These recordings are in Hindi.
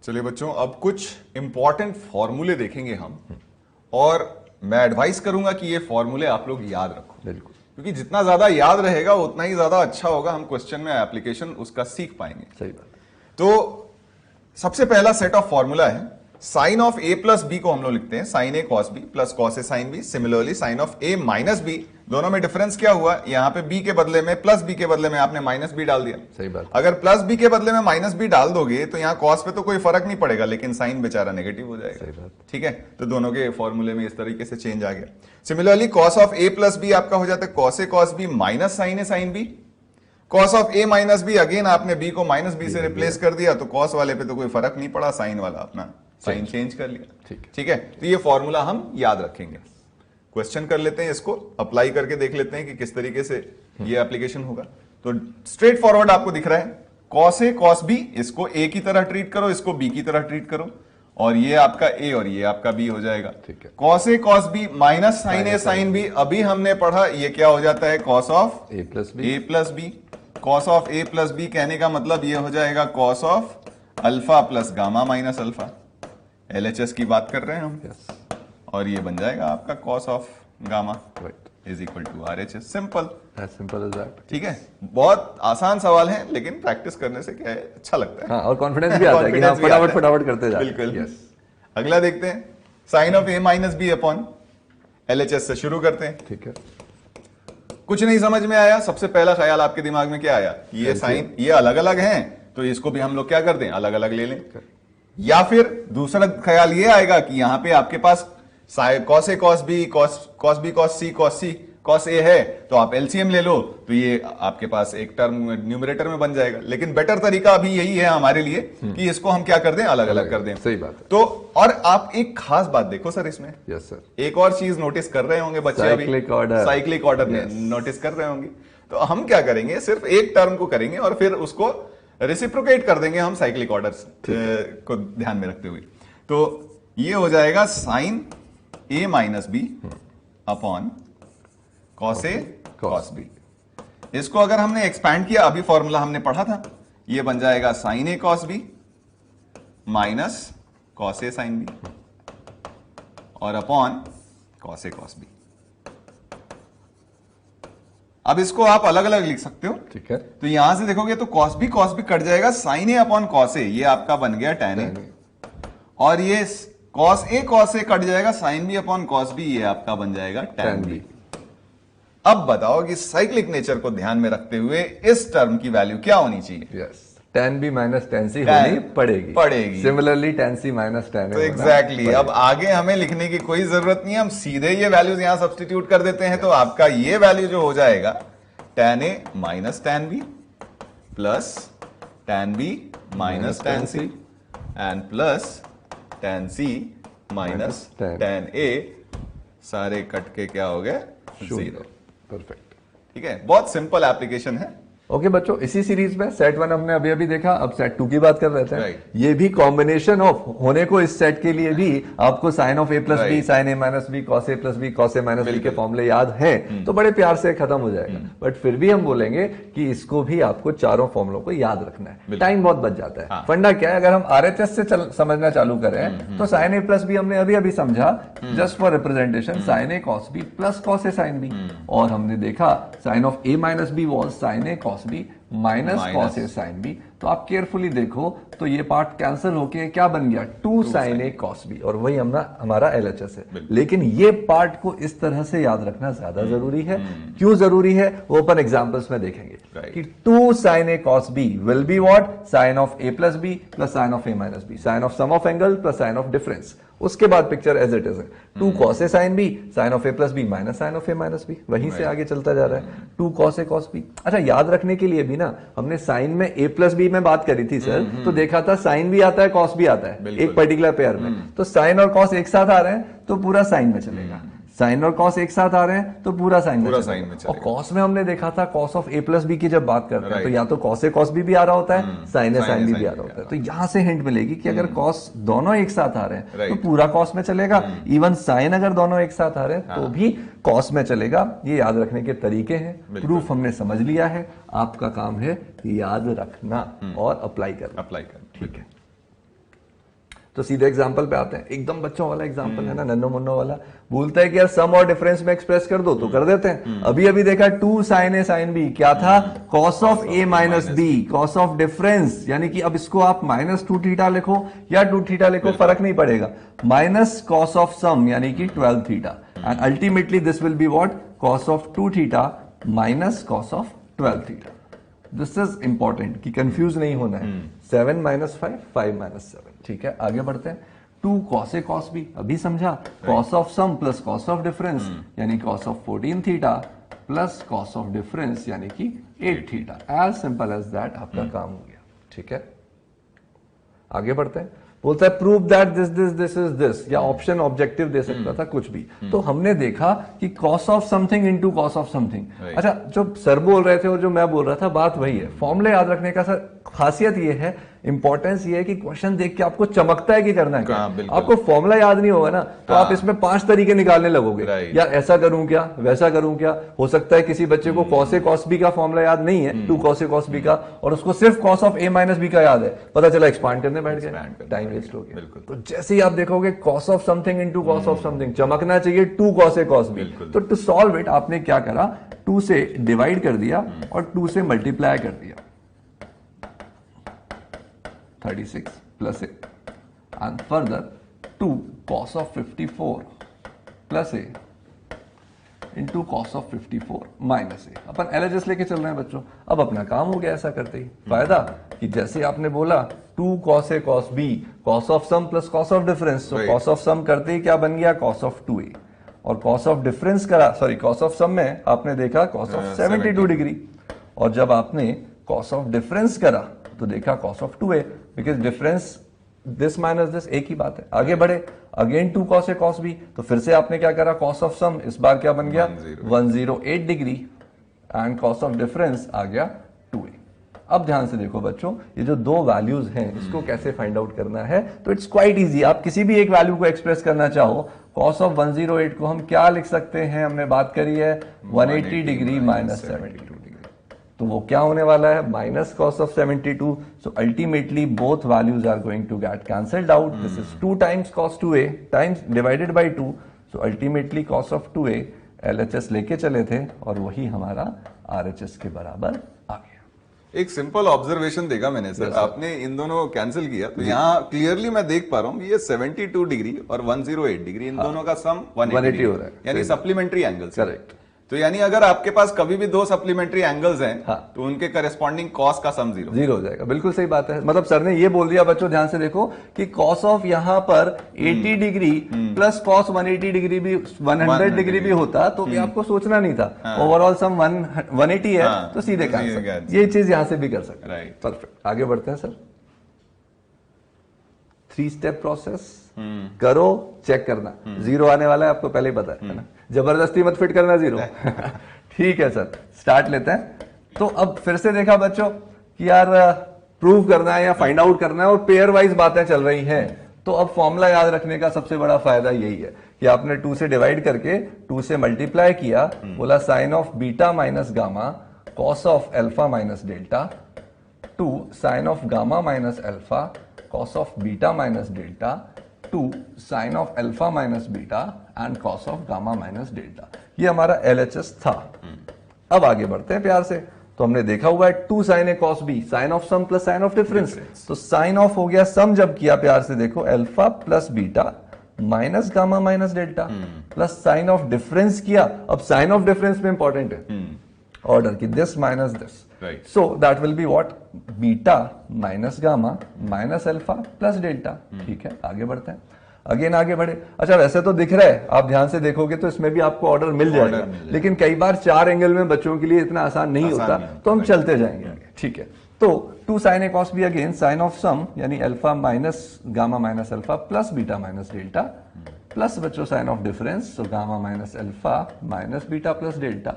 चलिए बच्चों, अब कुछ इंपॉर्टेंट फॉर्मूले देखेंगे हम, और मैं एडवाइस करूंगा कि ये फॉर्मूले आप लोग याद रखो, बिल्कुल, क्योंकि जितना ज्यादा याद रहेगा उतना ही ज्यादा अच्छा होगा, हम क्वेश्चन में एप्लीकेशन उसका सीख पाएंगे। सही बात। तो सबसे पहला सेट ऑफ फॉर्मूला है sine of A plus B को हम लोग लिखते हैं sine A cos B plus cos A sine B. Similarly sine of A minus B, दोनों में डिफरेंस क्या हुआ, यहां पे बी के बदले में प्लस बी के बदले में आपने माइनस बी डाल दिया। सही बात। अगर प्लस बी के बदले में माइनस बी डाल दोगे तो यहाँ कॉस पे तो कोई फर्क नहीं पड़ेगा, लेकिन साइन बेचारा नेगेटिव हो जाएगा। सही बात। ठीक है, तो दोनों के फॉर्मूले में इस तरीके से चेंज आ गया। Similarly cos of A plus B आपका हो जाता है cos A cos B minus sine A sine B. Cos of A minus B, again आपने बी को माइनस बी से रिप्लेस कर दिया, तो कॉस वाले पे तो कोई फर्क नहीं पड़ा, साइन वाला अपना साइन चेंज कर लिया। ठीक है, तो ये फॉर्मूला हम याद रखेंगे। क्वेश्चन कर लेते हैं, इसको अप्लाई करके देख लेते हैं कि किस तरीके से ये एप्लीकेशन होगा। तो स्ट्रेट फॉरवर्ड आपको दिख रहा है कॉस ए कॉस बी, इसको ए की तरह ट्रीट करो, इसको बी की तरह ट्रीट करो, और ये आपका ए और ये आपका बी हो जाएगा। ठीक है, cos A cos B minus sine A sine B, अभी हमने पढ़ा ये क्या हो जाता है cos of A plus B. Cos of A plus B कहने का मतलब ये हो जाएगा cos of alpha plus gamma minus alpha. LHS की बात कर रहे हैं हम। और ये बन जाएगा आपका cos of gamma is equal to RHS। Simple as that. ठीक है, बहुत आसान सवाल है, लेकिन प्रैक्टिस करने से क्या है, अच्छा लगता है। हाँ, और कॉन्फिडेंस भी आता है कि आप फटाफट करते जाते हैं। बिल्कुल। अगला देखते हैं sine of A minus b upon LHS से शुरू करते हैं। ठीक है, कुछ नहीं समझ में आया, सबसे पहला ख्याल आपके दिमाग में क्या आया, ये साइन ये अलग अलग हैं, तो इसको भी हम लोग क्या कर दें, अलग अलग ले लें। या फिर दूसरा ख्याल ये आएगा कि यहां पे आपके पास cos A cos B cos B cos C cos A है, तो आप LCM ले लो, तो ये आपके पास एक टर्म न्यूमरेटर में बन जाएगा। लेकिन बेटर तरीका अभी यही है हमारे लिए कि इसको हम क्या कर दें, अलग अलग कर दें। सही बात है। तो और आप एक खास बात देखो सर इसमें, यस सर, एक और चीज नोटिस कर रहे होंगे बच्चे, अभी साइक्लिक ऑर्डर में नोटिस कर रहे होंगे। तो हम क्या करेंगे, सिर्फ एक टर्म को करेंगे और फिर उसको रेसिप्रोकेट कर देंगे हम साइक्लिक ऑर्डर को ध्यान में रखते हुए। तो ये हो जाएगा sine a minus b upon cos A cos B. इसको अगर हमने एक्सपैंड किया, अभी फॉर्मूला हमने पढ़ा था, ये बन जाएगा साइन ए कॉस बी माइनस कॉस ए साइन बी और upon cos A cos B. अब इसको आप अलग अलग लिख सकते हो। ठीक है, तो यहां से देखोगे तो कॉस बी कट जाएगा, sine a upon cos a, ये आपका बन गया टैन ए, और ये कॉस ए कट जाएगा, sine b upon cos b, ये आपका बन जाएगा टैन बी। अब बताओ कि साइक्लिक नेचर को ध्यान में रखते हुए इस टर्म की वैल्यू क्या होनी चाहिए? Yes, tan b minus tan c होनी पड़ेगी। Similarly tan c minus tan a। तो एग्जैक्टली, अब आगे हमें लिखने की कोई जरूरत नहीं है, हम सीधे ये वैल्यूज यहां सब्स्टिट्यूट कर देते हैं। तो आपका ये वैल्यू जो हो जाएगा tan a minus tan b plus tan b minus tan c and plus tan c minus tan a, सारे कट के क्या हो गए, जीरो। परफेक्ट। ठीक है, बहुत सिंपल एप्लीकेशन है। ओके बच्चों, इसी सीरीज में सेट 1 हमने अभी अभी देखा, अब सेट 2 की बात कर रहे थे। Right. ये भी कॉम्बिनेशन ऑफ होने को, इस सेट के लिए भी आपको sine of A plus b, sine a minus b, cos A plus B, cos A minus b के फॉर्मूले याद हैं, तो बड़े प्यार से खत्म हो जाएगा। बट फिर भी हम बोलेंगे कि इसको भी आपको चारों फॉर्मूलों को याद रखना है, टाइम बहुत बच जाता है। हाँ। फंडा क्या है, अगर हम RHS से समझना चालू करें तो साइन ए प्लस बी हमने अभी अभी समझा, just for representation sine A cos B plus cos A sine b, और हमने देखा sine of A minus b was sine A cos B minus cos A sine b. तो आप केयरफुली देखो तो ये पार्ट कैंसिल होके क्या बन गया, 2 साइन ए कॉस बी, और वही हमारा LHS है। लेकिन ये पार्ट को इस तरह से याद रखना ज्यादा जरूरी है। क्यों जरूरी है, वो अपन एग्जांपल्स में देखेंगे कि 2 sine A cos b will be what, sine of A plus b plus sine of A minus b, sine of sum of angle plus sine of difference. उसके बाद पिक्चर एज इट इज है, 2 cos A sine b, sine of A plus b minus sine of A minus b, वहीं से आगे चलता जा रहा है 2 कॉस ए कॉस बी। अच्छा, याद रखने के लिए भी ना, हमने साइन में ए प्लस बी में बात करी थी सर, तो देखा था साइन भी आता है कॉस भी आता है एक पर्टिकुलर पेयर में। तो साइन और कॉस एक साथ आ रहे हैं तो पूरा साइन में चलेगा, साइन और कॉस एक साथ आ रहे हैं तो पूरा साइन में चलेगा। और कॉस में हमने देखा था cos of A plus b की जब बात करते हैं तो या तो कॉस ए कॉस बी भी आ रहा होता है, साइन ए साइन बी भी आ रहा होता है। तो यहां से हिंट मिलेगी कि अगर कॉस दोनों एक साथ आ रहे हैं तो पूरा कॉस में चलेगा, इवन साइन अगर दोनों एक साथ आ रहे हैं तो भी कॉस में चलेगा। ये याद रखने के तरीके हैं, प्रूफ हमने समझ लिया है, आपका काम है याद रखना और अप्लाई करना। ठीक है। तो सीधे एग्जांपल पे आते हैं, एकदम बच्चों वाला एग्जांपल है ना, नन्नो मुन्नो वाला। बोलता है कि यार सम और डिफरेंस में एक्सप्रेस कर दो, तो कर देते हैं। अभी अभी देखा 2 sin a sin b क्या था, cos of a minus b, cos of difference, यानी कि अब इसको आप -2 थीटा लिखो या 2 थीटा लिखो, फर्क नहीं पड़ेगा, माइनस cos ऑफ सम यानी कि 12 theta, and ultimately this will be what, cos of 2 theta minus cos of 12 theta. This is important कि कंफ्यूज नहीं होना है। 7 - 5, 5 - 7। ठीक है, आगे बढ़ते हैं। 2 cos a cos b, अभी समझा, cos of sum plus cos of difference यानी cos of 14 theta plus cos of difference यानी कि 8 theta. As simple as that आपका काम हो गया। ठीक है, आगे बढ़ते हैं। बोलता है prove that this is this, या ऑप्शन ऑब्जेक्टिव दे सकता था, कुछ भी। तो हमने देखा कि cos of something into cos of something. अच्छा, जो सर बोल रहे थे और जो मैं बोल रहा था, बात वही है। फॉर्मूले याद रखने का सर खासियत ये है, इंपॉर्टेंस ये है कि क्वेश्चन देख के आपको चमकता है कि करना है क्या। आपको फॉर्मूला याद नहीं होगा ना, तो आप इसमें 5 तरीके निकालने लगोगे, या ऐसा करूं क्या, वैसा करूं क्या। हो सकता है किसी बच्चे को cos a cos b का फॉर्मूला याद नहीं है, 2 cos a cos b का, और उसको सिर्फ cos of a minus b का याद है, पता चला एक्सपांड करने बैठ गया, टाइम वेस्ट हो गया। तो जैसे ही आप देखोगे cos of something into cos of something, चमकना चाहिए 2 cos a cos b। तो टू सॉल्व इट आपने क्या करा, 2 से डिवाइड कर दिया और 2 से मल्टीप्लाई कर दिया, 36 plus a, and further 2 cos of 54 plus a into cos of 54 minus a। Upon LHS लेके चल रहे हैं बच्चों। अब अपना काम हो गया ऐसा करते ही। फायदा कि जैसे आपने बोला 2 cos a cos b, cos of sum plus cos of difference, तो cos of sum करते ही क्या बन गया, cos of 2a, और cos of difference करा, सॉरी cos of sum में आपने देखा cos of 72 डिग्री, और जब आपने cos of difference करा तो देखा cos of 2a, because difference this minus this एक ही बात है। आगे बढ़े, again 2 cos a cos b, तो फिर से आपने क्या करा, cos ऑफ सम, इस बार क्या बन गया 108 degree, and cos of difference आ गया 2a। अब ध्यान से देखो बच्चों, ये जो दो वैल्यूज हैं इसको कैसे फाइंड आउट करना है, तो इट्स क्वाइट इजी। आप किसी भी एक वैल्यू को एक्सप्रेस करना चाहो, cos ऑफ 108 को हम क्या लिख सकते हैं, हमने बात करी है 180 डिग्री माइनस 72 डिग्री, तो वो क्या होने वाला है, minus cos of 72। So ultimately both values are going to get cancelled out. This is 2 times cos 2a times divided by 2, so ultimately cos of 2a LHS लेके चले थे और वही हमारा RHS के बराबर आ गया। एक सिंपल ऑब्जर्वेशन देखा मैंने सर, आपने इन दोनों कैंसिल किया, तो यहाँ क्लियरली मैं देख पा रहा हूँ ये 72 डिग्री और 108 डिग्री, इन दोनों का सम 180 हो रहा है, यानी सप्लीमेंट्री एंगल्स। करेक्ट। तो यानी अगर आपके पास कभी भी 2 सप्लीमेंट्री एंगल्स हैं, तो उनके करेस्पॉन्डिंग कॉस का सम 0 हो जाएगा। बिल्कुल सही बात है, मतलब सर ने ये बोल दिया बच्चों, ध्यान से देखो कि cos ऑफ यहाँ पर 80 डिग्री प्लस cos 180 डिग्री भी 100 डिग्री भी होता तो भी आपको सोचना नहीं था। ओवरऑल सम 180 है, तो सीधे आंसर। ये चीज यहां से भी कर सकते हैं। परफेक्ट, आगे बढ़ते हैं सर। 3 स्टेप प्रोसेस, करो, चेक करना, 0 आने वाला है आपको पहले ही पता है ना, जबरदस्ती मत फिट करना 0। ठीक है सर, स्टार्ट लेते हैं। तो अब फिर से देखा बच्चों कि यार प्रूव करना है या फाइंड आउट करना है और पेयर वाइज बातें चल रही हैं, तो अब फॉर्मूला याद रखने का सबसे बड़ा फायदा यही है कि आपने 2 से डिवाइड करके 2 से मल्टीप्लाई किया, बोला sine of beta minus gamma cos of alpha minus delta, 2 sine of gamma minus alpha cos of beta minus delta, 2 sin of alpha minus beta and cos of gamma minus delta। ये हमारा LHS था। अब आगे बढ़ते हैं प्यार से। तो हमने देखा हुआ है 2 sin a cos b, sine of sum plus sine of difference, तो साइन ऑफ हो गया सम, जब किया प्यार से देखो alpha plus beta minus gamma minus delta, plus sine of difference किया। अब साइन ऑफ डिफरेंस में इंपॉर्टेंट है ऑर्डर की, this minus this, so that will be what, beta minus gamma minus alpha plus delta. ठीक है, आगे बढ़ते हैं। अगेन आगे बढ़े। अच्छा, वैसे तो दिख रहा है, आप ध्यान से देखोगे तो इसमें भी आपको ऑर्डर मिल जाएगा, लेकिन कई बार 4 एंगल में बच्चों के लिए इतना आसान नहीं होता, तो हम चलते जाएंगे आगे। ठीक है, तो 2 sin a cos b, again sine of sum यानी alpha minus gamma minus alpha plus beta minus delta, plus बच्चों sine of difference, so gamma minus alpha minus beta plus delta,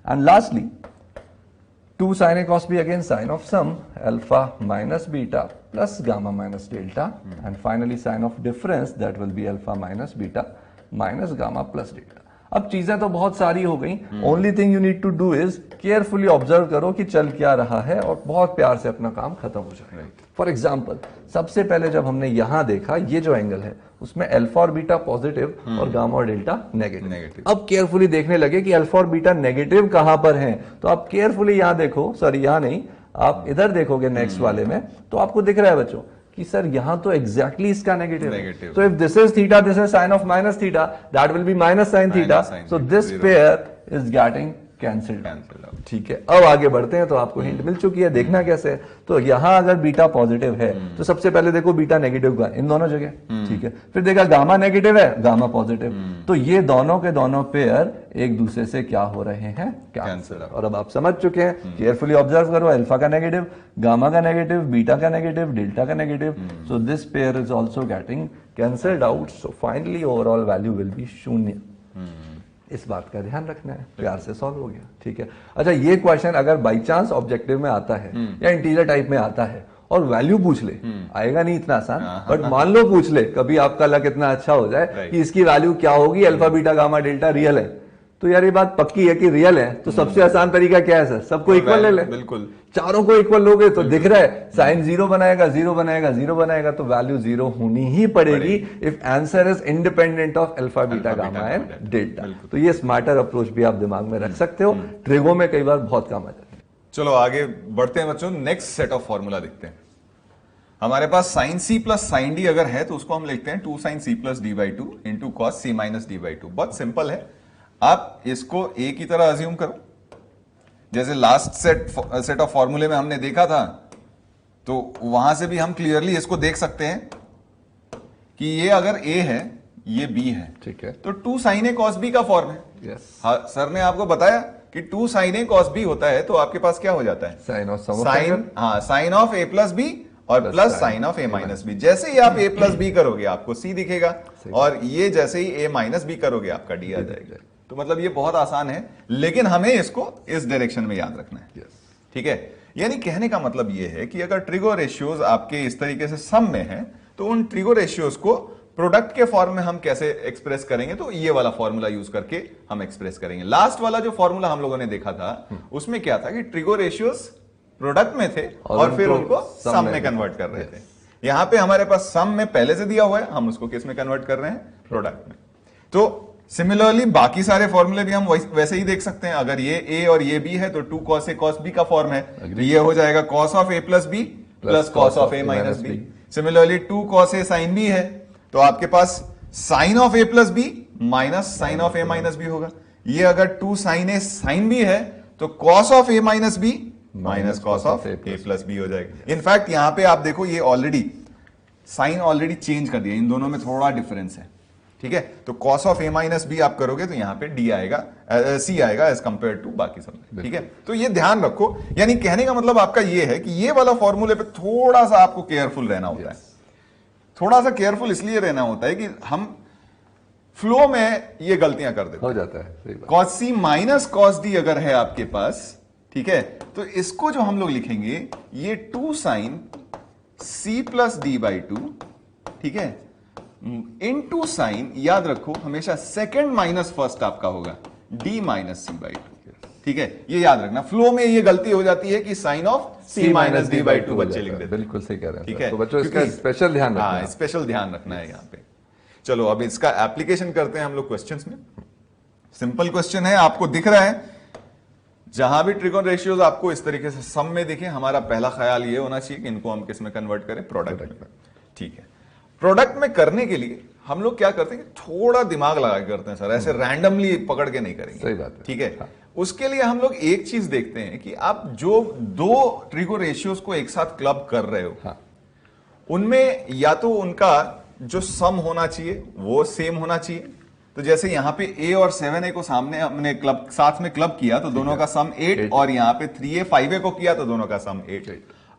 and lastly 2 sin a cos b, again sin of sum alpha minus beta plus gamma minus delta, and finally sin of difference, that will be alpha minus beta minus gamma plus delta। अब चीजें तो बहुत सारी हो गई, only thing you need to do is carefully observe करो कि चल क्या रहा है और बहुत प्यार से अपना काम खत्म हो जाए। फॉर एग्जाम्पल, सबसे पहले जब हमने यहां देखा ये जो एंगल है उसमें अल्फा और बीटा पॉजिटिव और गामा और डेल्टा नेगेटिव। अब केयरफुली देखने लगे कि अल्फा और बीटा नेगेटिव कहां पर हैं, तो आप केयरफुली यहां देखो, सॉरी यहां नहीं, आप इधर देखोगे नेक्स्ट वाले में, तो आपको दिख रहा है बच्चों कि सर यहां तो एग्जैक्टली इसका नेगेटिव, तो if this is theta, this is sine of minus theta, that will be minus sine theta, so this pair is getting cancelled out. ठीक है, अब आगे बढ़ते हैं तो आपको हिंट मिल चुकी है, देखना कैसे है। तो यहां अगर बीटा पॉजिटिव है तो सबसे पहले देखो बीटा नेगेटिव का इन दोनों जगह, ठीक है, फिर देखा गामा नेगेटिव है, गामा पॉजिटिव, तो ये दोनों के दोनों पेयर एक दूसरे से क्या हो रहे हैं, कैंसिल। और अब आप समझ चुके हैं, केयरफुली ऑब्जर्व करो, अल्फा का नेगेटिव, गामा का नेगेटिव, बीटा का नेगेटिव, डेल्टा का negative, so this pair is also getting cancelled out, so finally overall value will be शून्य। इस बात का ध्यान रखना है, प्यार से सॉल्व हो गया। ठीक है, अच्छा ये क्वेश्चन अगर बाई चांस ऑब्जेक्टिव में आता है या इंटीजर टाइप में आता है और वैल्यू पूछ ले, आएगा नहीं इतना आसान, बट मान लो पूछ ले, कभी आपका लक इतना अच्छा हो जाए कि इसकी वैल्यू क्या होगी, alpha beta gamma delta real है, तो यार ये बात पक्की है कि रियल है, तो सबसे आसान तरीका क्या है सर, सबको इक्वल ले ले, बिल्कुल चारों को इक्वल लोगे तो दिख रहा है साइन जीरो बनाएगा, जीरो बनाएगा, जीरो बनाएगा, तो वैल्यू जीरो होनी ही पड़ेगी if answer is independent of alpha beta gamma and delta. तो ये स्मार्टर अप्रोच भी आप दिमाग में रख सकते हो, ट्रिगो में कई बार बहुत काम आ जाता है। चलो आगे बढ़ते हैं बच्चों, नेक्स्ट सेट ऑफ फॉर्मूला देखते हैं। हमारे पास sine C plus sine D अगर है तो उसको हम लिखते हैं 2 sin c plus d by two into cos c minus D by two. बहुत सिंपल है, आप इसको ए की तरह अज्यूम करो, जैसे लास्ट सेट ऑफ फॉर्मूले में हमने देखा था, तो वहां से भी हम क्लियरली इसको देख सकते हैं कि ये अगर ए है ये बी है, ठीक है, तो 2 sin a cos b का फॉर्म है। yes. हाँ, सर ने आपको बताया कि 2 sin a cos b होता है, तो आपके पास क्या हो जाता है, sine of a plus B और plus sine of a minus B. जैसे ही आप a प्लस बी करोगे आपको c दिखेगा, और ये जैसे ही a माइनस बी करोगे आपका d आ जाएगा। तो मतलब ये बहुत आसान है, लेकिन हमें इसको इस डायरेक्शन में याद रखना है। ठीक है, यानी कहने का मतलब ये है कि अगर ट्रिगो रेशियोज आपके इस तरीके से सम में है, तो उन ट्रिगो रेशियोज को प्रोडक्ट के फॉर्म में हम कैसे एक्सप्रेस करेंगे, तो ये वाला फॉर्मूला यूज करके हम एक्सप्रेस करेंगे। लास्ट वाला जो फॉर्मूला हम लोगों ने देखा था उसमें क्या था कि ट्रिगो रेशियोज प्रोडक्ट में थे और फिर उनको सम में कन्वर्ट कर रहे थे। यहां पे हमारे पास सम में पहले से दिया हुआ है, हम उसको किस में कन्वर्ट कर रहे हैं, प्रोडक्ट में। तो सिमिलरली बाकी सारे फॉर्मूले भी हम वैसे ही देख सकते हैं। अगर ये a और ये b है तो 2 cos a cos b का फॉर्म है, तो ये हो जाएगा cos of a plus b plus cos of a minus b। Similarly 2 cos a sin b है, तो आपके पास sin of a plus b minus sin of a minus b होगा। ये अगर 2 sin a sin b है तो cos of a minus b minus cos of a plus b हो जाएगा। इनफैक्ट यहां पे आप देखो ये ऑलरेडी साइन ऑलरेडी चेंज कर दिया, इन दोनों में थोड़ा डिफरेंस है। ठीक है, तो cos of a minus b आप करोगे तो यहां पे d आएगा, c आएगा एज कंपेयर टू बाकी सब। ठीक है, तो ये ध्यान रखो, यानी कहने का मतलब आपका ये है कि ये वाला फॉर्मूले पे थोड़ा सा आपको केयरफुल रहना होता है। थोड़ा सा केयरफुल इसलिए रहना होता है कि हम फ्लो में ये गलतियां कर देते हो जाता है। cos c minus cos d अगर है आपके पास, ठीक है, तो इसको जो हम लोग लिखेंगे ये 2 sin c plus d by two, ठीक है, इनटू साइन, याद रखो हमेशा सेकंड माइनस फर्स्ट आपका होगा d minus c by two. ठीक है, ये याद रखना। फ्लो में ये गलती हो जाती है कि sine of c minus D by two बच्चे लिख देते हैं। बिल्कुल सही कह रहे हैं। ठीक है, तो बच्चों इसका स्पेशल ध्यान रखना है। स्पेशल ध्यान रखना है यहाँ पे। चलो अब इसका एप्लीकेशन करते हैं हम लोग क्वेश्चंस में। सिंपल क्वेश्चन है, आपको दिख रहा है जहां भी ट्रिगोन रेशियोज आपको इस तरीके से सम में दिखे, हमारा पहला ख्याल ये होना चाहिए कि इनको हम किस में कन्वर्ट करें, प्रोडक्ट में। ठीक है, प्रोडक्ट में करने के लिए हम लोग क्या करते हैं कि थोड़ा दिमाग लगा के करते हैं सर, ऐसे रैंडमली पकड़ के नहीं करेंगे। सही बात है। ठीक है, हाँ। उसके लिए हम लोग एक चीज देखते हैं कि आप जो दो ट्रिगो रेशियोज को एक साथ क्लब कर रहे हो, हाँ, उनमें या तो उनका जो सम होना चाहिए वो सेम होना चाहिए। तो जैसे यहां पे a और 7a को सामने हमने क्लब साथ में क्लब किया तो दोनों का सम 8, और यहां पे 3a 5a को किया तो दोनों का सम 8।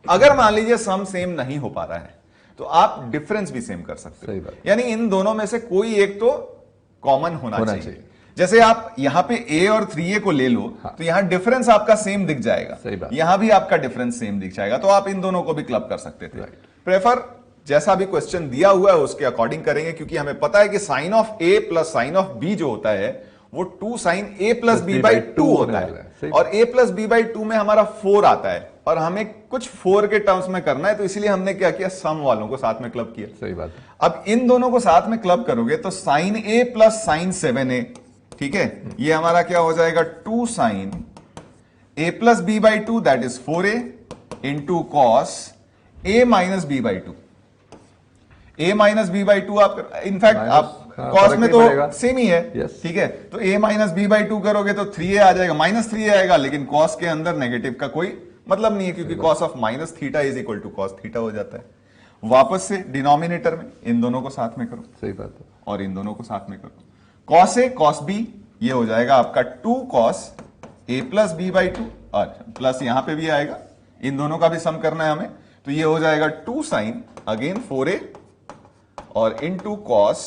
अगर मान लीजिए सम सेम नहीं हो पा रहा है तो आप डिफरेंस भी सेम कर सकते हो, यानी इन दोनों में से कोई एक तो कॉमन होना चाहिए। जैसे आप यहां पे a और 3a को ले लो, हाँ, तो यहां डिफरेंस आपका सेम दिख जाएगा, यहां भी आपका डिफरेंस सेम दिख जाएगा, तो आप इन दोनों को भी क्लब कर सकते थे। प्रेफर जैसा भी क्वेश्चन दिया हुआ है उसके अकॉर्डिंग करेंगे, क्योंकि हमें पता है कि sine of a plus sine of b जो होता है वो 2 sine a plus B by 2 होता है, और ए प्लस बी बाई 2 में हमारा 4 आता है, और हमें कुछ 4 के टर्म्स में करना है, तो इसलिए हमने क्या किया, सम वालों को साथ में क्लब किया। सही बात है। अब इन दोनों को साथ में क्लब करोगे तो sign a plus sign 7a, ठीक है, ये हमारा क्या हो जाएगा, 2 sine a plus B by 2 that is 4a into cos A minus B by 2। A minus B by 2 आप इनफैक्ट आप कॉस में तो सेम ही है, ठीक है, तो a माइनस बी बाई 2 करोगे तो 3a आ जाएगा, माइनस 3a आएगा, लेकिन कॉस के अंदर नेगेटिव का कोई मतलब नहीं है, क्योंकि cos of minus theta is equal to cos theta हो जाता है। वापस से डिनोमिनेटर में इन दोनों को साथ में करो, सही बात है, और इन दोनों को साथ में करो, कॉस ए कॉस बी, ये हो जाएगा आपका 2 cos A plus B by 2, और प्लस यहां पे भी आएगा, इन दोनों का भी सम करना है हमें, तो ये हो जाएगा 2 साइन अगेन 4a और into cos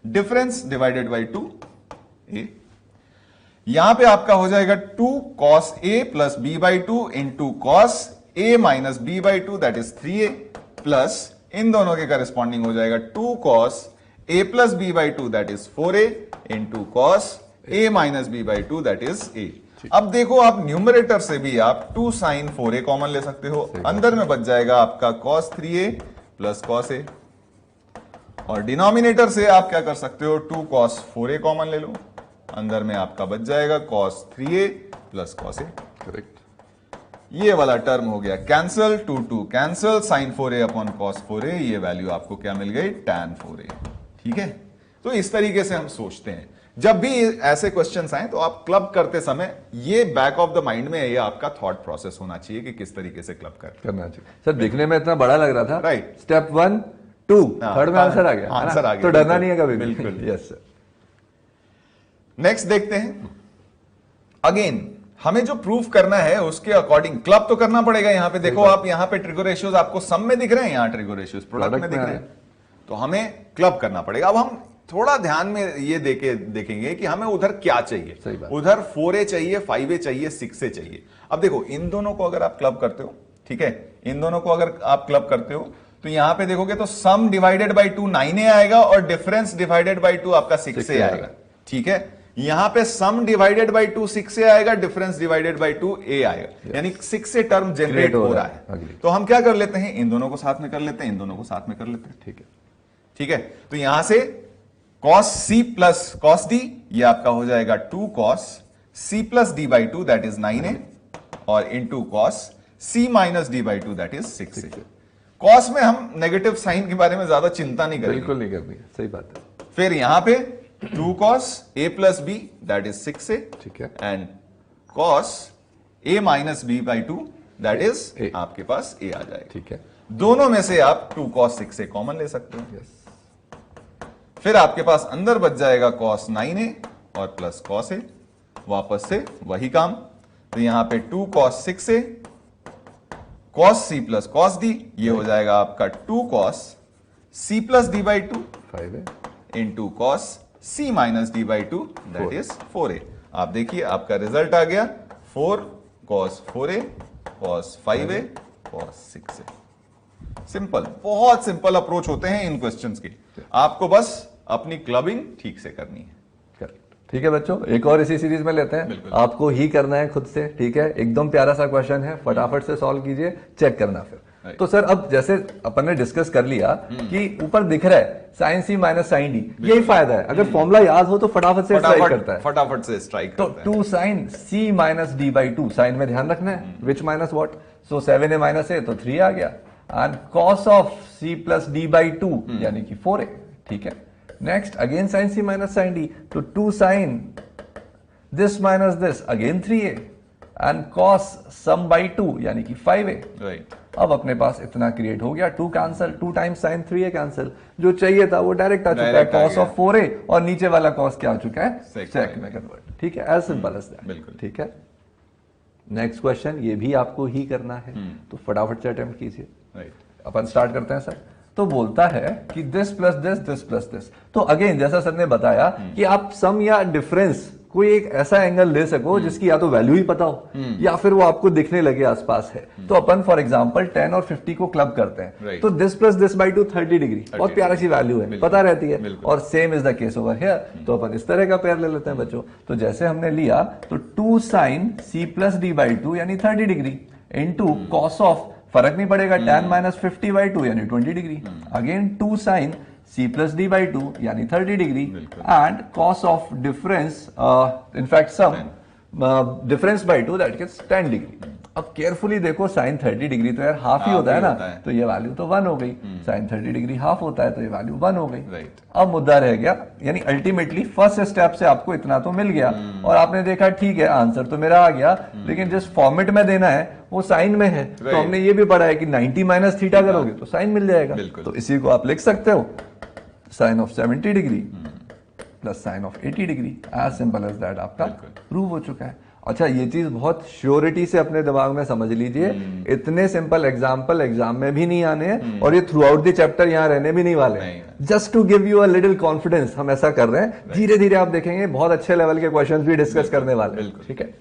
difference divided by 2a। यहां पे आपका हो जाएगा 2 cos A plus B by 2 into cos A minus B by 2 that is 3a, plus इन दोनों के करस्पॉन्डिंग हो जाएगा 2 cos A plus B by 2 that is 4a into cos A minus B by 2 that is a। अब देखो आप न्यूमरेटर से भी आप 2 साइन 4a कॉमन ले सकते हो, अंदर में बच जाएगा आपका cos 3a plus cos a, और डिनोमिनेटर से आप क्या कर सकते हो, 2 cos 4a कॉमन ले लो, अंदर में आपका बच जाएगा cos 3a plus cos a। Correct. ये वाला टर्म हो गया cancel, 2 cancel, sine 4a upon cos 4a, ये वैल्यू आपको क्या मिल गई, tan 4a, ठीक है। तो इस तरीके से हम सोचते हैं, जब भी ऐसे क्वेश्चंस आए तो आप क्लब करते समय ये बैक ऑफ द माइंड में ये आपका थॉट प्रोसेस होना चाहिए कि किस तरीके से क्लब करना चाहिए। सर दिखने में इतना बड़ा लग रहा था, राइट, स्टेप 1 2 थर्ड में आंसर आ गया, आंसर आ गया, तो डरना नहीं है कभी, बिल्कुल। Yes sir. नेक्स्ट देखते हैं, अगेन हमें जो प्रूफ करना है उसके अकॉर्डिंग क्लब तो करना पड़ेगा। यहां पे देखो आप, यहां पे ट्रिगो रेशियोज आपको सम में दिख रहे हैं, यहां ट्रिगो रेशियोज प्रोडक्ट में दिख रहे हैं, तो हमें क्लब करना पड़ेगा। अब हम थोड़ा ध्यान में ये देखेंगे कि हमें उधर क्या चाहिए, उधर 4a चाहिए, 5a चाहिए, 6a चाहिए। अब देखो इन दोनों को अगर आप क्लब करते हो, ठीक है, इन दोनों को अगर आप क्लब करते हो तो यहां पे देखोगे तो सम डिवाइडेड बाई 2 9a आएगा, और डिफरेंस डिवाइडेड बाई 2 आपका 6a आएगा, ठीक है। यहां पे सम डिवाइडेड बाई 2 6a आएगा, डिफरेंस डिवाइडेड बाई 2a आएगा, यानी 6a टर्म जनरेट हो रहा है। तो हम क्या कर लेते हैं, इन दोनों को साथ में कर लेते हैं, इन दोनों को साथ में कर लेते हैं, ठीक है, ठीक है। तो यहां से cos c plus cos d, ये आपका हो जाएगा 2 cos c plus d by 2 that is 9a, और into cos c minus d by 2 that is 6a। cos में हम नेगेटिव साइन के बारे में ज्यादा चिंता नहीं करेंगे, बिल्कुल नहीं करनी है, सही बात है। फिर यहां पे 2 cos a plus b that is 6a, ठीक है, and cos a minus b by 2 that is आपके पास a आ जाएगा, ठीक है। दोनों में से आप 2 cos 6a कॉमन ले सकते हो। यस। फिर आपके पास अंदर बच जाएगा cos 9a और प्लस cos a, वापस से वही काम, तो यहां पे 2 cos 6a cos c plus cos d, ये हो जाएगा आपका 2 cos c plus d by 2 5a into cos c minus d by 2 that is 4a। आप देखिए आपका रिजल्ट आ गया 4 cos 4a cos 5a cos 6a। Simple, बहुत सिंपल अप्रोच होते हैं इन क्वेश्चंस के, आपको बस अपनी क्लबिंग ठीक से करनी है। ठीक है बच्चों, एक और इसी सीरीज में लेते हैं, आपको ही करना है खुद से, ठीक है। एकदम प्यारा सा क्वेश्चन है, फटाफट से सॉल्व कीजिए, चेक करना फिर। तो सर अब जैसे अपन ने डिस्कस कर लिया कि ऊपर दिख रहा है sign C minus sign D, यही फायदा है, अगर फॉर्मूला याद हो तो फटाफट से स्ट्राइक करता है, फटाफट से स्ट्राइक तो 2 sine C minus D by 2, sine में ध्यान रखना है which minus what, so 7a minus a तो 3 आ गया, and cos of c plus d by 2 यानी कि 4a, ठीक है। Next again sine c minus sine d, तो 2 साइन this minus this again 3a, and cos sum by 2 यानी कि 5a, राइट। अब अपने पास इतना क्रिएट हो गया, 2 cancel, 2 times sign 3a cancel, जो चाहिए था वो डायरेक्ट आ चुका है, cos ऑफ 4a, और नीचे वाला cos क्या आ चुका है, सेक में कन्वर्ट, ठीक है, एज सिंपल एज दैट, बिल्कुल, ठीक है। नेक्स्ट क्वेश्चन, ये भी आपको ही करना है, तो फटाफट से अटेम्प्ट कीजिए, राइट। अपन स्टार्ट करते हैं सर। तो बोलता है कि this plus this, this plus this, तो अगेन जैसा सर ने बताया कि आप सम या डिफरेंस कोई एक ऐसा एंगल ले सको जिसकी या तो वैल्यू ही पता हो या फिर वो आपको दिखने लगे आसपास है। तो अपन फॉर एग्जांपल 10 और 50 को क्लब करते हैं, तो this plus this by 2 30 degree, बहुत प्यारा सी वैल्यू है, पता रहती है। और same is the case over here, तो अपन इस तरह का पेयर ले लेते हैं बच्चों। तो जैसे हमने लिया तो 2 sin c plus d by 2 यानी 30 डिग्री इंटू कॉस ऑफ, फर्क नहीं पड़ेगा, tan माइनस 50 बाई 2 यानी 20 degree, again 2 sin c plus d by 2 यानी 30 degree and cos of difference, in fact sum difference by 2 that is 10 degree. अब केयरफुली देखो, साइन 30 डिग्री तो यार हाफ ही होता है ना, तो ये वैल्यू तो 1 हो गई। साइन 30 डिग्री हाफ होता है तो ये वैल्यू 1 हो गई। अब मुद्दा रह गया, यानी अल्टीमेटली फर्स्ट स्टेप से आपको इतना तो मिल गया और आपने देखा ठीक है आंसर तो मेरा आ गया, लेकिन जिस फॉर्मेट में देना है वो साइन में है। तो हमने ये भी पढ़ा है कि 90 माइनस थीटा करोगे तो साइन मिल जाएगा। तो इसी को आप लिख सकते हो sine of 70 degree plus sine of 80 degree, as simple as that, आपका प्रूव हो चुका है। अच्छा, ये चीज बहुत श्योरिटी से अपने दिमाग में समझ लीजिए, इतने सिंपल एग्जाम्पल एग्जाम में भी नहीं आने हैं और ये थ्रू आउट द चैप्टर यहाँ रहने भी नहीं वाले। Just to give you a little confidence हम ऐसा कर रहे हैं। धीरे धीरे आप देखेंगे बहुत अच्छे लेवल के क्वेश्चंस भी डिस्कस करने वाले, ठीक है।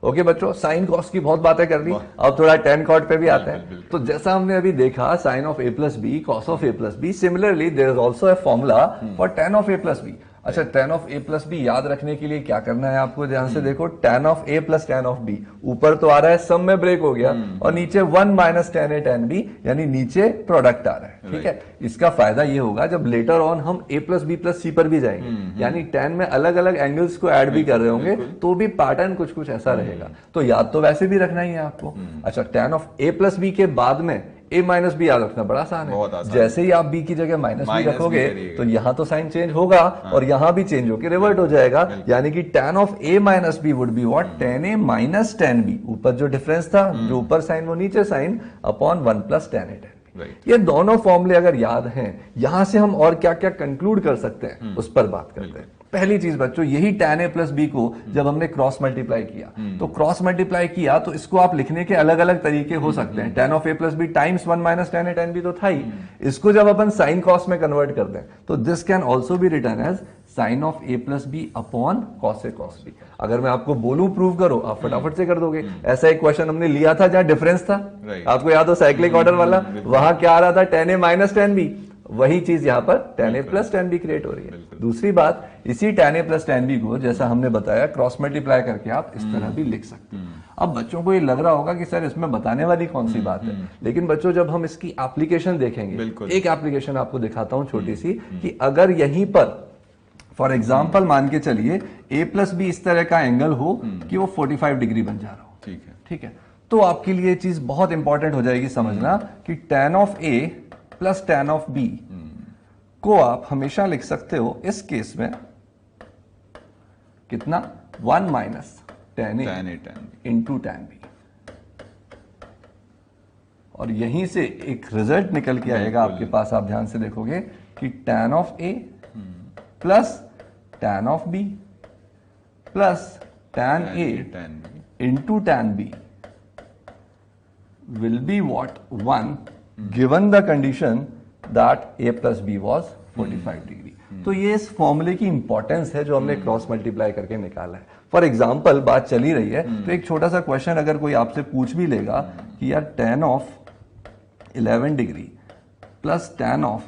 ओके बच्चों, साइन कॉस की बहुत बातें कर ली, अब थोड़ा tan कॉट पे भी आते हैं। तो जैसा हमने अभी देखा sine of a plus B cos of a plus b, similarly there is also a formula for tan of a plus b. अच्छा, tan of a plus b याद रखने के लिए क्या करना है आपको, ध्यान से देखो, tan of a plus tan of b, ऊपर तो आ रहा है सम में ब्रेक हो गया और नीचे 1 minus tan a tan b, यानी नीचे प्रोडक्ट आ रहा है, ठीक है। इसका फायदा ये होगा जब लेटर ऑन हम a plus b plus c पर भी जाएंगे, यानी tan में अलग अलग एंगल्स को ऐड भी कर रहे होंगे तो भी पैटर्न कुछ कुछ ऐसा रहेगा। तो याद तो वैसे भी रखना ही है आपको। अच्छा, tan of a plus b के बाद में a माइनस बी याद रखना बड़ा आसान है। जैसे ही आप b की जगह माइनस बी रखोगे तो यहां तो साइन चेंज होगा और यहां भी चेंज होकर रिवर्ट हो जाएगा, यानी कि tan of a minus b would be what, tan a minus tan b, ऊपर जो डिफरेंस था, जो ऊपर साइन वो नीचे sine, upon 1 plus tan a tan b। ये दोनों फॉर्मूले अगर याद हैं, यहां से हम और क्या क्या कंक्लूड कर सकते हैं उस पर बात करते हैं। पहली चीज बच्चों, यही tan a प्लस बी को जब हमने क्रॉस मल्टीप्लाई किया, तो क्रॉस मल्टीप्लाई किया तो इसको आप लिखने के अलग अलग तरीके हो सकते हैं। tan of a plus B times 1 minus tan a tan b तो था ही, इसको जब अपन साइन कॉस में कन्वर्ट कर दें तो this can also be written as sine of a plus b upon cos a cos b। अगर मैं आपको बोलूं प्रूव करो, आप फटाफट से कर दोगे। ऐसा एक क्वेश्चन हमने लिया था जहां डिफरेंस था, आपको याद हो, साइक्लिक ऑर्डर वाला, वहां क्या आ रहा था, tan a minus tan b, वही चीज यहां पर tan a plus tan b create हो रही है। दूसरी बात, इसी tan a plus tan b को जैसा हमने बताया क्रॉस मल्टीप्लाई करके आप इस तरह भी लिख सकते हैं। अब बच्चों को ये लग रहा होगा कि सर इसमें बताने वाली कौन सी बात है, लेकिन बच्चों जब हम इसकी एप्लीकेशन देखेंगे, एक एप्लीकेशन आपको दिखाता हूं छोटी सी, कि अगर यहीं पर फॉर एग्जाम्पल मान के चलिए a प्लस बी इस तरह का एंगल हो कि वो 45 डिग्री बन जा रहा हो, ठीक है, तो आपके लिए चीज बहुत इंपॉर्टेंट हो जाएगी समझना कि tan of a plus tan of b को आप हमेशा लिख सकते हो इस केस में कितना, 1 minus tan a into tan b, और यहीं से एक रिजल्ट निकल के आएगा आपके पास। आप ध्यान से देखोगे कि tan of a plus tan of b plus tan a into tan b will be what, 1 given the condition that a plus b was 45 degree. तो ये इस फॉर्मूले की इंपॉर्टेंस है जो हमने क्रॉस मल्टीप्लाई करके निकाला है। फॉर एग्जाम्पल बात चली रही है तो एक छोटा सा क्वेश्चन अगर कोई आपसे पूछ भी लेगा कि यार tan of 11 degree plus tan of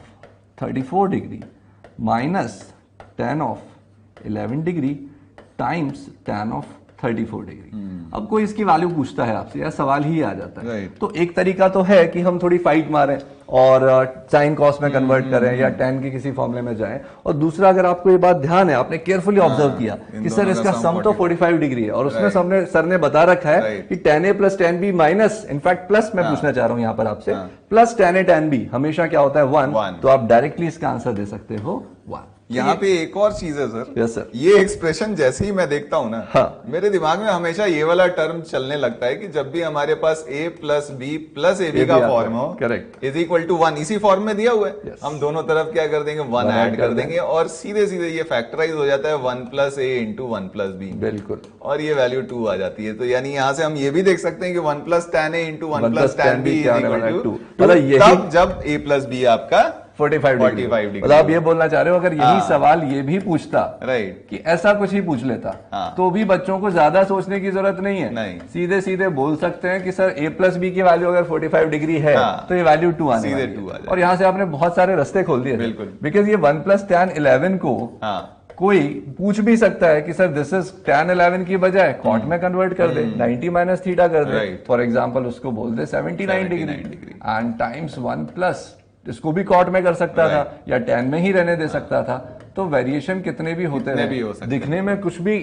34 degree minus tan of 11 degree times tan of 34 degree, अब कोई इसकी वैल्यू पूछता है आपसे, यार सवाल ही आ जाता है। तो एक तरीका तो है कि हम थोड़ी फाइट मारें और साइन कॉस में कन्वर्ट करें या tan की किसी फॉर्मूले में जाएं, और दूसरा अगर आपको ये बात ध्यान है, आपने केयरफुली ऑब्जर्व किया कि सर इसका सम तो 45 डिग्री है और उसमें सर ने बता रखा है कि tan a plus tan b minus, in fact plus मैं पूछना चाह रहा हूं यहां पर आपसे, plus tan a tan b हमेशा क्या होता है 1, तो आप डायरेक्टली इसका आंसर दे सकते हो 1। यहाँ पे एक और चीज है सर, यस सर, ये एक्सप्रेशन जैसे ही मैं देखता हूं ना, हाँ, मेरे दिमाग में हमेशा ये वाला टर्म चलने लगता है कि जब भी हमारे पास a plus b plus a b का फॉर्म हो, करेक्ट, इज इक्वल टू 1, इसी फॉर्म में दिया हुआ है, हम दोनों तरफ क्या कर देंगे, 1 ऐड कर देंगे और सीधे सीधे ये फैक्टराइज हो जाता है 1 प्लस ए इंटू 1 प्लस बी, बिल्कुल, और ये वैल्यू 2 आ जाती है। तो यानी यहाँ से हम ये भी देख सकते हैं कि 1 plus tan a into 1 plus tan b is equal to 2, तब जब a प्लस बी आपका 45 डिग्री। 45 डिग्री। मतलब आप ये बोलना चाह रहे हो अगर यही सवाल ये भी पूछता राइट कि ऐसा कुछ ही पूछ लेता तो भी बच्चों को ज्यादा सोचने की जरूरत नहीं है, नहीं। सीधे सीधे बोल सकते हैं कि सर a प्लस बी की वैल्यू अगर 45 डिग्री है तो ये वैल्यू 2 आने सीधे वाली 2 आ है। जाए। और यहाँ से आपने बहुत सारे रास्ते खोल दिए, बिल्कुल। बिकॉज ये 1 प्लस tan 11 को कोई पूछ भी सकता है कि सर दिस इज tan 11 की बजाय कॉट में कन्वर्ट कर दे, 90 माइनस थीटा कर दे, फॉर एग्जांपल उसको बोल दे 79 डिग्री एंड टाइम्स 1 प्लस, इसको भी कॉट में कर सकता था या tan में ही रहने दे सकता था। तो वेरिएशन कितने भी होते हैं, दिखने में कुछ भी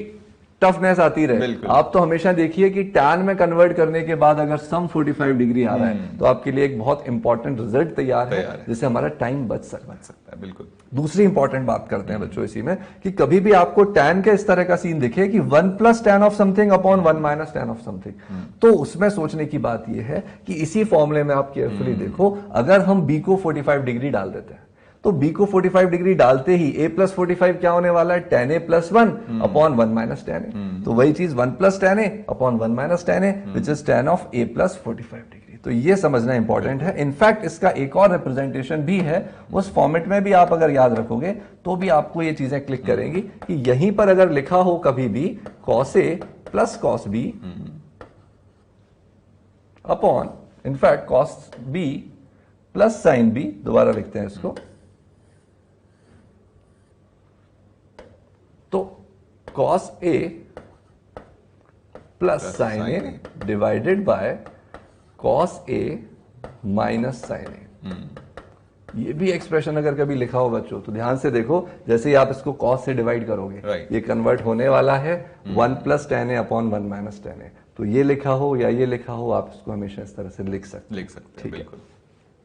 टफनेस आती रहे, आप तो हमेशा देखिए कि tan में कन्वर्ट करने के बाद अगर सम 45 डिग्री आ रहा है तो आपके लिए एक बहुत इंपॉर्टेंट रिजल्ट तैयार है जिससे हमारा टाइम बच सकता है। बिल्कुल। दूसरी इंपॉर्टेंट बात करते हैं बच्चों इसी में कि कभी भी आपको tan के इस तरह का सीन दिखे कि 1 plus tan of something upon 1 minus tan of something, तो उसमें सोचने की बात यह है कि इसी फॉर्मूले में आप केयरफुली देखो, अगर हम b को 45 डिग्री डाल देते हैं तो b को 45 डिग्री डालते ही a प्लस 45 क्या होने वाला है, tan a plus 1 upon 1 minus tan a। तो वही चीज 1 plus tan a upon 1 minus tan a which is tan of a plus 45 degree. तो ये समझना इंपॉर्टेंट है। इनफैक्ट इसका एक और रिप्रेजेंटेशन भी है, उस फॉर्मेट में भी आप अगर याद रखोगे तो भी आपको ये चीजें क्लिक करेंगी कि यहीं पर अगर लिखा हो कभी भी cos a plus cos b upon in fact cos b plus sin b, दोबारा लिखते हैं इसको, तो cos a plus sin a divided by cos a minus sin a। ये भी एक्सप्रेशन अगर कभी लिखा हो बच्चों तो ध्यान से देखो, जैसे ही आप इसको cos से डिवाइड करोगे ये कन्वर्ट होने वाला है 1 plus tan a upon 1 minus tan a। तो ये लिखा हो या ये लिखा हो आप इसको हमेशा इस तरह से लिख सकते हैं। ठीक है,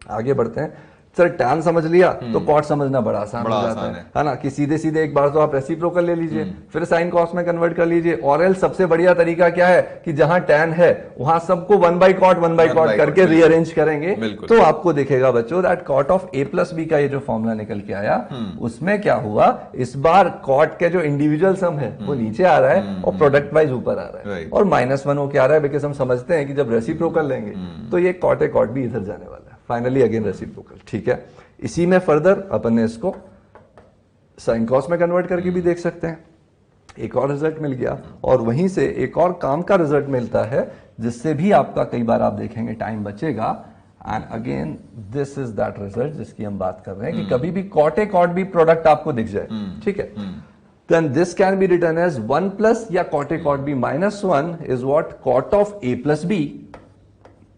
आगे बढ़ते हैं। सर tan समझ लिया तो cot समझना बड़ा आसान हो जाता है ना, कि सीधे सीधे एक बार तो आप रेसिप्रोकल ले लीजिए फिर sin cos में कन्वर्ट कर लीजिए, और एल्स सबसे बढ़िया तरीका क्या है कि जहां tan है वहां सबको 1 बाई cot करके रीअरेंज करेंगे तो आपको दिखेगा बच्चों that cot of a plus b का ये जो फॉर्मूला निकल के आया उसमें क्या हुआ, इस बार cot के जो इंडिविजुअल सम है वो नीचे आ रहा है और प्रोडक्ट वाइज ऊपर आ रहा है, और -1 होके आ रहा है, बिकॉज हम समझते हैं कि जब रेसिप्रोकल लेंगे तो ये cot a cot b इधर जाने वाला है, फाइनली अगेन रेसिप्रोकल। ठीक है, इसी में फर्दर अपन ने इसको साइन कॉस में कन्वर्ट करके भी देख सकते हैं, एक और रिजल्ट मिल गया, और वहीं से एक और काम का रिजल्ट मिलता है जिससे भी आपका कई बार आप देखेंगे टाइम बचेगा। And again this is that result जिसकी हम बात कर रहे हैं कि कभी भी cot A cot B product आपको दिख जाए, ठीक है, then this can be written as 1 plus या cot A cot B minus 1 is what cot of A plus B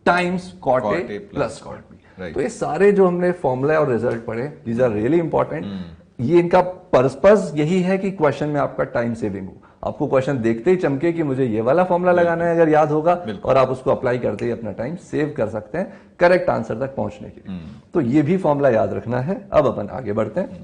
times cot A plus cot B. तो ये सारे जो हमने फॉर्मूला और रिजल्ट पढ़े दीज आर रियली इंपॉर्टेंट। ये इनका पर्पस यही है कि क्वेश्चन में आपका टाइम सेविंग हो, आपको क्वेश्चन देखते ही चमके कि मुझे ये वाला फॉर्मूला लगाना है, अगर याद होगा और आप उसको अप्लाई करते ही अपना टाइम सेव कर सकते हैं करेक्ट आंसर तक पहुंचने के लिए। तो ये भी फॉर्मूला याद रखना है। अब अपन आगे बढ़ते हैं।